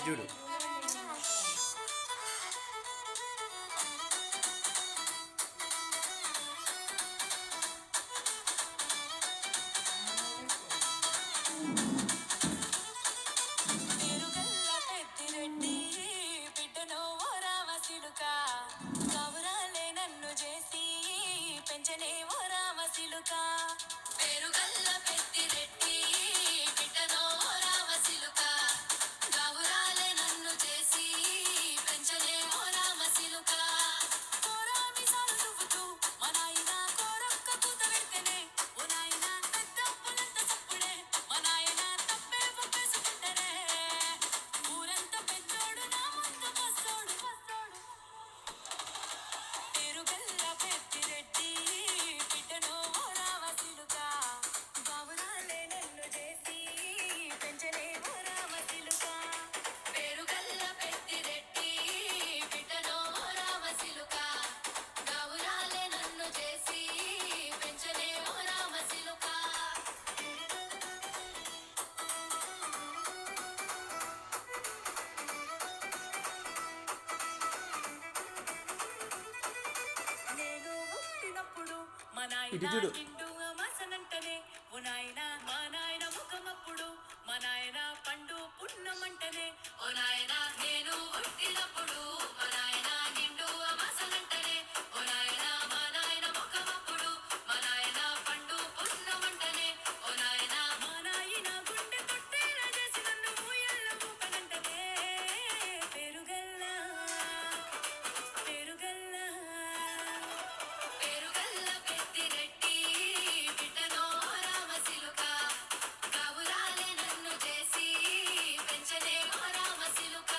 చూడు. ఇటు చూడు. పండు పున్నమంటనే ఓ నాయనా నేను పుట్టినప్పుడు మా నాయన నిండు అమాసనంటనే ఓ నాయనా మా నాయన ముఖమప్పుడు మా నాయన పండు పున్నమంటనే ఓ నాయనా మా నాయన గుండె కొట్టేలా చేసి నన్ను ఊయల్లో ఊపనంటనే పెరుగల్లా పెరుగల్లా పెరుగల్ల పెట్టిరెట్టి బిడ్డనో రామసిలుక గావురాలే నన్ను చేసి పెంచనే ఓ రామసిలుక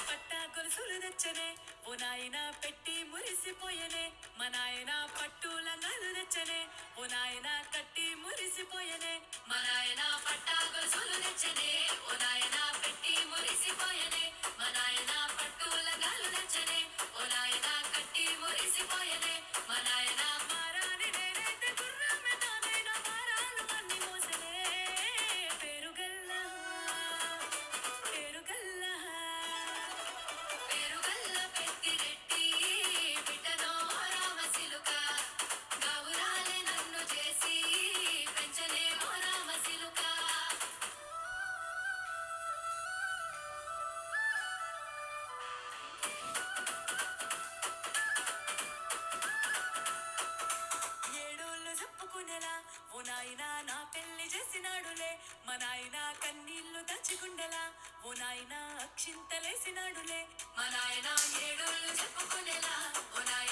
పట్టా గొలుసులు తెచ్చనే ఓ నాయన పెట్టి మురిసిపోయనే మా నాయన పట్టు లంగాలు తెచ్చనే ఓ నాయన కట్టి మురిసిపోయనే మా నాయన పట్టా గొలుసులు తెచ్చనే ఓ నాయన పెట్టి మురిసిపోయనే మా నాయన పట్టు లంగాలు తెచ్చనే ఓ నాయన కట్టి మురిసిపోయనే మా నాయన మారాని నేనైతే గుర్రమే తానైనా మారాలు అన్ని మోసనే పెరుగల్లా పెరుగల్లా పెరుగల్ల పెట్టిరెట్టి బిడ్డనో రామసిలుక గావురాలే నన్ను చేసి పెంచనే ఓ రామసిలుక ఏడోళ్ళు చెప్పుకునేలా ఓ నాయన నా పెళ్లి చేసినాడులే మా నాయన కన్నీళ్లు దాచిగుండెలా ఓ నాయన అక్షింతలేసినాడులే మా నాయన ఏడోళ్ళు చెప్పుకునేలా ఓ నాయన